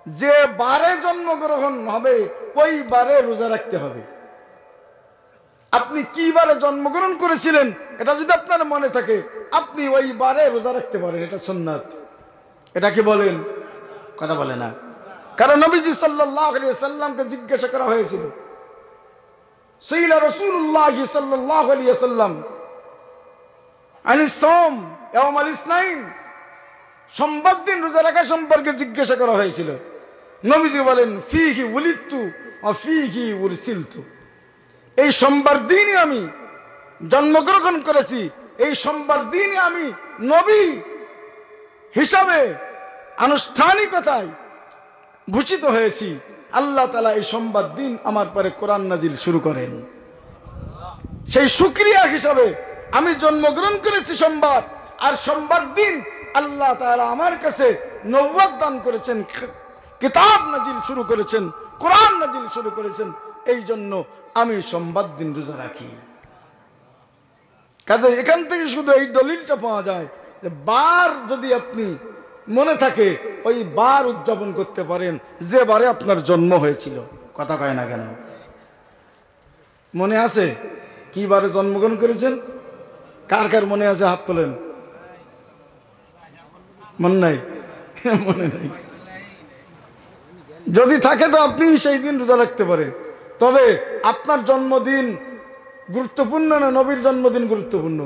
যে বারে জন্মগ্রহণ হবে ওই বারে রোজা রাখতে হবে। আপনি কি বারে জন্মগ্রহণ করেছিলেন এটা যদি আপনার মনে থাকে আপনি ওই বারে রোজা রাখতে পারেন, এটা সুন্নাত। এটা কি বলেন? কথা বলে না। কারণ নবীজি সাল্লাল্লাহু আলাইহি সাল্লামকে জিজ্ঞাসা করা হয়েছিল, সাইয়্যিদুনা রাসূলুল্লাহ সাল্লাল্লাহু আলাইহি সাল্লাম আনিস সাওম ইয়াউমাল ইসনাইন, সোমবার দিন রোজা রাখা সম্পর্কে জিজ্ঞাসা করা হয়েছিল। নবীজি বলেন, ফীহি উলিদতু ওয়া ফীহি উরসিলতু, এই সোমবার দিনই আমি জন্মগ্রহণ করেছি, এই সোমবার দিনই আমি নবী হিসাবে আনুষ্ঠানিকতায় ভূষিত হয়েছি। আল্লাহ তাআলা এই সোমবার দিন আমার পরে কোরআন নাজিল শুরু করেন। সেই শুকরিয়া হিসাবে আমি জন্মগ্রহণ করেছি সোমবার, আর সোমবার দিন আল্লাহ তাআলা আমার কাছে নবুয়ত দান করেছেন, কিতাব নাজিল শুরু করেছেন, কোরআন নাজিল শুরু করেছেন। এই জন্য আমি সোমবার দিন রোজা রাখি। কাজে এখান থেকে শুধু এই দলিলটা পাওয়া যায় যে বার যদি আপনি মনে থাকে ওই বার উদযাপন করতে পারেন যে বারে আপনার জন্ম হয়েছিল। কথা কয় না কেন? মনে আছে কি বারে জন্মগ্রহণ করেছেন? কার কার মনে আছে হাত তোলেন। মনে নাই? মনে নাই? যদি থাকে তো আপনি সেই দিন রোজা রাখতে পারেন। তবে আপনার জন্মদিন গুরুত্বপূর্ণ না নবীর জন্মদিন গুরুত্বপূর্ণ?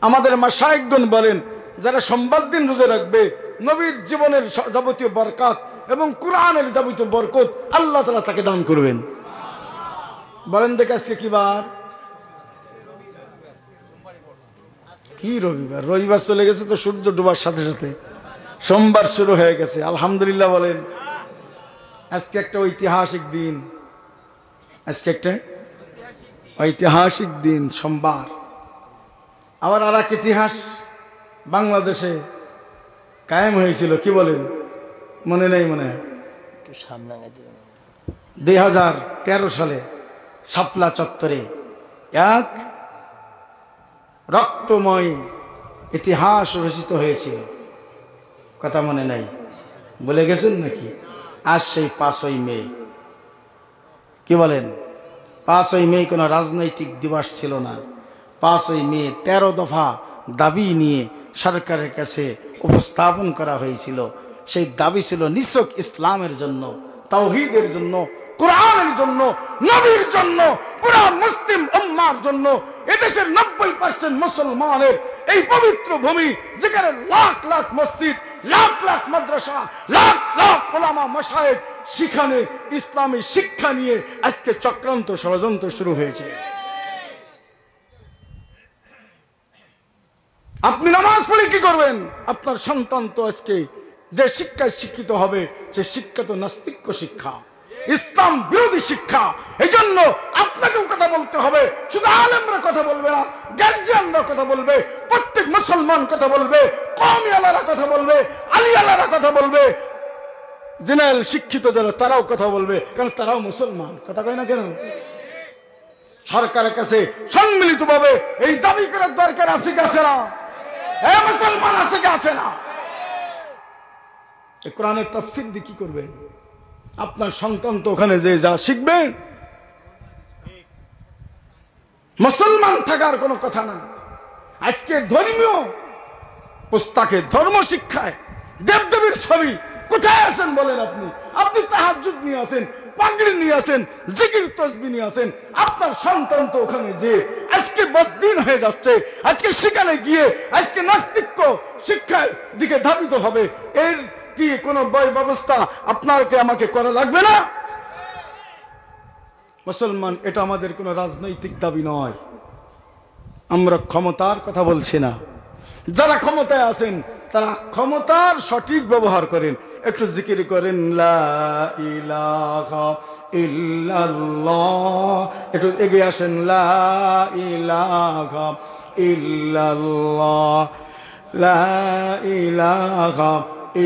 আমাদের মাশায়েখগণ বলেন, যারা সোমবার দিন রোজা রাখবে নবীর জীবনের যাবতীয় বরকত এবং কোরআনের যাবতীয় বরকত আল্লাহ তাআলা তাকে দান করবেন। বলেন দেখে আজকে কি বার? কি রবিবার? রবিবার চলে গেছে তো সূর্য ডোবার সাথে সাথে সোমবার শুরু হয়ে গেছে। আলহামদুলিল্লাহ বলেন। আজকে একটা ঐতিহাসিক দিন, আজকে একটা ঐতিহাসিক দিন সোমবার। আবার আর এক ইতিহাস বাংলাদেশে কায়েম হয়েছিল, কি বলেন? মনে নেই? মনে হয় 2013 সালে শাপলা চত্বরে এক রক্তময় ইতিহাস রচিত হয়েছিল। কথা মনে নাই? বলে গেছেন নাকি? আজ সেই 5ই মে। কি বলেন? 5ই মে কোনো রাজনৈতিক দিবস ছিল না। 5ই মে 13 দফা দাবি নিয়ে সরকারের কাছে উপস্থাপন করা হয়েছিল। সেই দাবি ছিল নিছক ইসলামের জন্য, তাওহীদের জন্য, কোরআনের জন্য, নবীর জন্য, পুরা মুসলিম উম্মার জন্য। এদেশের 90% মুসলমানের এই পবিত্র ভূমি, যেখানে লাখ লাখ মসজিদ, লাখ লাখ মাদ্রাসা, লাখ লাখ উলামা মাশায়েখ, সেখানে ইসলামী শিক্ষা নিয়ে আজকে চক্রান্ত ষড়যন্ত্র শুরু হয়েছে। আপনি নামাজ পড়ে কি করবেন? আপনার সন্তান তো আজকে যে শিক্ষায় শিক্ষিত হবে সে শিক্ষা তো নাস্তিক্য শিক্ষা, ইসলাম বিরোধী শিক্ষা। এই জন্য আপনাকেও কথা বলতে হবে। শুধু আলেমরা কথা বলবে না, গার্জিয়ানরা কথা বলবে, প্রত্যেক মুসলমান কথা বলবে, কওমি আলারা কথা বলবে, আলী আলারা কথা বলবে, জেনারেল শিক্ষিত যারা তারাও কথা বলবে, কারণ তারাও মুসলমান। কথা কয় না কেন? সরকারের কাছে সম্মিলিতভাবে এই দাবি করার দরকার আছে কি আছে না? মুসলমান আছে কি আছে না? কোরআনের তাফসীর দিয়ে কি করবেন? আপনার সন্তান তো ওখানে যে যা শিখবে, মুসলমান থাকার কোনো কথা না। আজকে ধর্মীয় পুস্তকে, ধর্ম শিক্ষায় দেবদেবীর ছবি কোথায় আছেন বলেন? আপনি আপনি তাহাজ্জুদ নিয়ে আসেন, পাগড়ি নিয়ে আসেন, জিকির তাসবিহ নিয়ে আসেন। আপনার সন্তান তো ওখানে যে আজকে বদ্দিন হয়ে যাচ্ছে, আজকে সেখানে গিয়ে আজকে নাস্তিক্য শিক্ষার দিকে ধাবিত হবে। এর কি কোনো বই ব্যবস্থা আপনাকে আমাকে করা লাগবে না? মুসলমান, এটা আমাদের কোনো রাজনৈতিক দাবি নয়। আমরা ক্ষমতার কথা বলছি না। যারা ক্ষমতায় আছেন তারা ক্ষমতার সঠিক ব্যবহার করেন। একটু জিকির করেন, লা ইলাহা ইল্লাল্লাহ। একটু এগিয়ে আসেন, লা ইলাহা ইল্লাল্লাহ, লা ইলাহা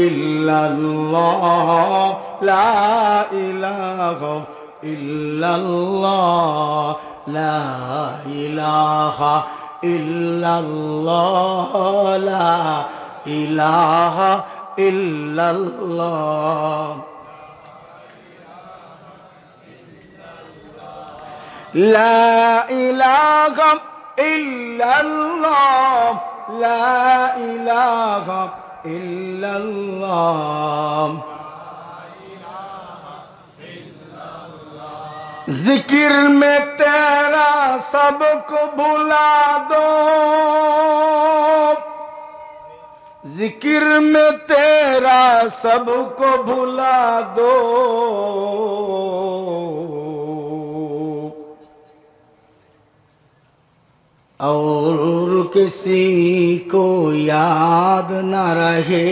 ইল্লাল্লাহ, লা ইলাহা ইল্লাল্লাহ, লা ইলাহা ইল্লাল্লাহ, লা ইলাহা ইল্লাল্লাহ লা ইলাহা ইল্লাল্লাহ লা ইলাহা ইল্লাল্লাহ जिक्र में तेरा सबको भुला दो जिक्र में तेरा सबको भुला दो और किसी को याद न रहे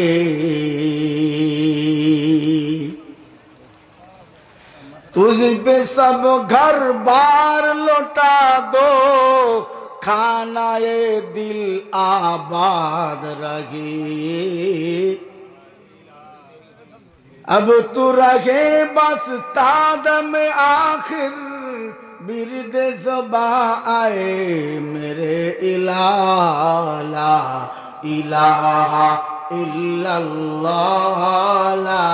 तुझ पे सब घर बार लौटा दो खाना ये दिल आबाद रहे अब तू रहे बस ताद में आखिर बिरद ज़बा आए मेरे इलाहा ला इलाहा इल्लल्लाह ला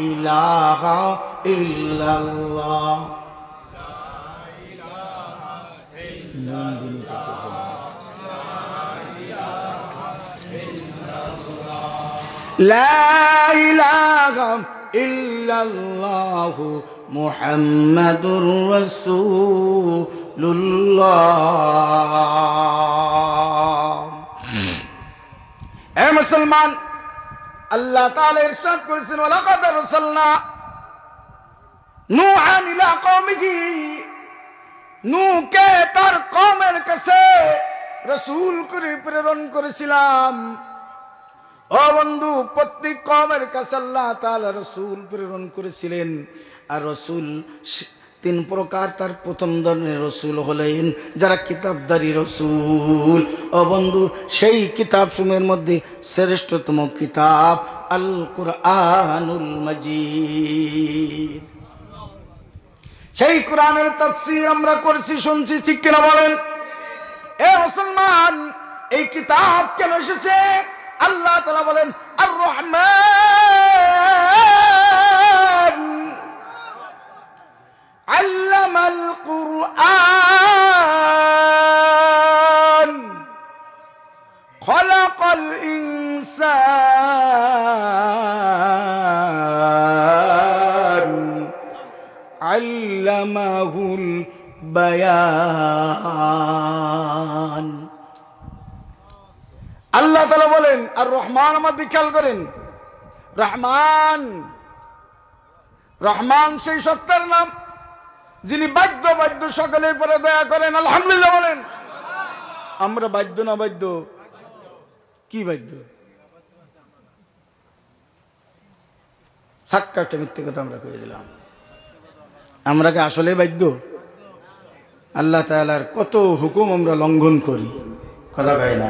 इलाहा इल्लल्लाह ला इलाहा इल्लल्लाह मुहम्मदुर रसूलुल्लाह ए मुसलमान अल्लाह ताला इरशाद করেছেন ওয়ালাকাদ আরসালনা নূহান ইলা কওমিহি নূহকে তার কওমের কাছে রাসূল করে প্রেরণ করেছিলাম ও বন্ধু প্রত্যেক কওমের কাছে আল্লাহ তাআলা রাসূল প্রেরণ করেছিলেন আর রাসূল তিন প্রকার তার প্রথম ধরনের রাসূল হলেন যারা কিতাবদারি রাসূল ও বন্ধু সেই কিতাব সমূহের মধ্যে শ্রেষ্ঠতম কিতাব আল কুরআনুল মাজিদ সেই কোরআনের তাফসীর আমরা করছি শুনছি ঠিক কিনা বলেন এ মুসলমান এই কিতাব কেন এসেছে আল্লাহ তাআলা বলেন আর রহমান আল্লামাল কুরআন খলাকাল ইনসান আল্লামাহুল বায়ান আল্লাহ তাআলা বলেন আর রহমান আমাদের খেয়াল করেন রহমান রহমান সেই সত্তার নাম যিনি বাধ্য বাধ্য সকলের পরে দয়া করেন আলহামদুলিল্লাহ বলেন আমরা বাধ্য না বাধ্য কি বাধ্য সাক্কাটা মিথ্যে কথা আমরা কয়ে দিলাম আমরা কি আসলে বাধ্য আল্লাহ তাআলার কত হুকুম আমরা লঙ্ঘন করি কথা কয় না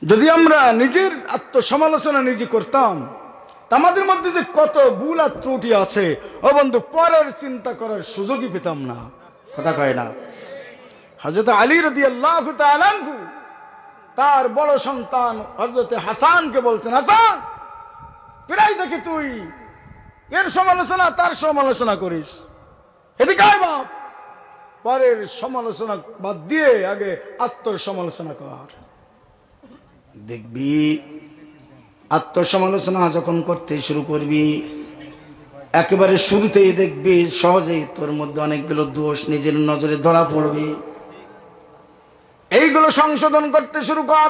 যদি আমরা নিজের আত্মসমালোচনা নিজে করতাম আমাদের মধ্যে যে কত ভুল আর ত্রুটি আছে ও বন্ধু পরের চিন্তা করার সুযোগই পেতাম না কথা কয় না হযরত আলী রাদিয়াল্লাহু তাআলা আনহু তার বড় সন্তান হযরত হাসানকে বলছেন হাসান প্রায় দেখি তুই এর সমালোচনা তার সমালোচনা করিস এদিকে আয় বাপ পরের সমালোচনা বাদ দিয়ে আগে আত্মসমালোচনা কর দেখবি আত্মসমালোচনা যখন করতে শুরু করবি একেবারে শুরুতেই দেখবি সহজেই তোর মধ্যে অনেকগুলো দোষ নিজের নজরে ধরা পড়বে এইগুলো সংশোধন করতে শুরু কর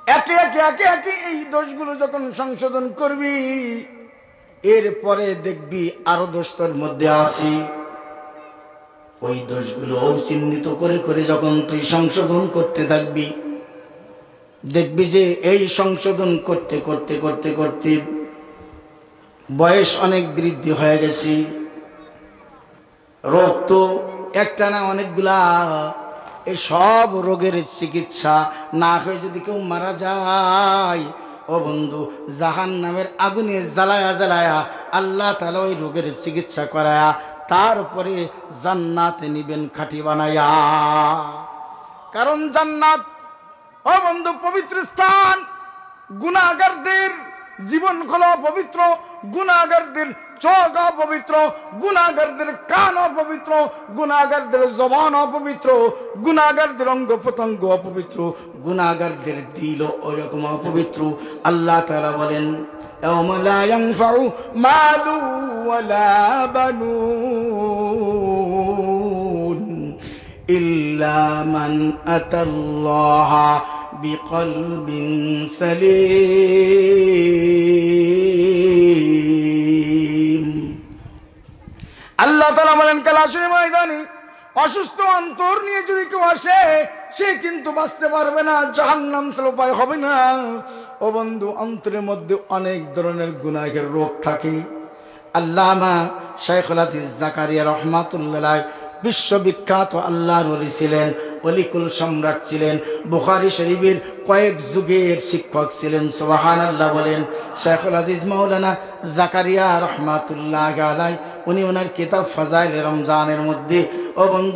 একে একে একে একে এই দোষগুলো যখন সংশোধন করবি এরপরে দেখবি আরো দোষ তোর মধ্যে আছে ওই দোষগুলো চিহ্নিত করে করে যখন তুই সংশোধন করতে থাকবি দেখবি যে এই সংশোধন করতে করতে করতে করতে বয়স অনেক বৃদ্ধি হয়ে গেছে রোগ তো একটা না অনেকগুলা এই সব রোগের চিকিৎসা না হয়ে যদি কেউ মারা যায় ও বন্ধু জাহান্নামের আগুনে জ্বালায়া জ্বালায়া আল্লাহ তাআলা ওই রোগের চিকিৎসা করায়া তারপরে জান্নাতে নিবেন খাঁটি বানায়া কারণ জান্নাত ও বন্ধু পবিত্র স্থান গুনাহগারদের জীবন হলো অপবিত্র, গুনাহগারদের চোখ অপবিত্র, গুনাহগারদের কান অপবিত্র, গুনাহগারদের জবান অপবিত্র, গুনাহগারদের অঙ্গ প্রত্যঙ্গ অপবিত্র, গুনাহগারদের দিল ওরকম অপবিত্র। আল্লাহ তাআলা বলেন ইয়াওমা লা ইয়ানফাউ মালু ওয়ালা বানুন ইল্লা মান আতাল্লাহা বিকলবিন সালিম। আল্লাহ তাআলা বলেন কাল হাসরের ময়দানে অসুস্থ অন্তর নিয়ে যদি কেউ আসে, সে কিন্তু বাঁচতে পারবে না, জাহান্নাম ছাড়া উপায় হবে না। ও বন্ধু, অন্তরের মধ্যে অনেক ধরনের গুনাহের রোগ থাকে। আল্লামা শাইখুল হাদিস জাকারিয়া রাহমাতুল্লাহ বিশ্ববিখ্যাত আল্লাহর ওলি ছিলেন, অলিকুল সম্রাট ছিলেন, বুখারী শরীফের কয়েক যুগের শিক্ষক ছিলেন। সুবহানাল্লাহ বলেন। শাইখুল হাদিস মাওলানা জাকারিয়া রাহমাতুল্লাহ আলাইহি উনি ওনার কিতাব ফাজাইল রমজানের মধ্যে ও বন্ধু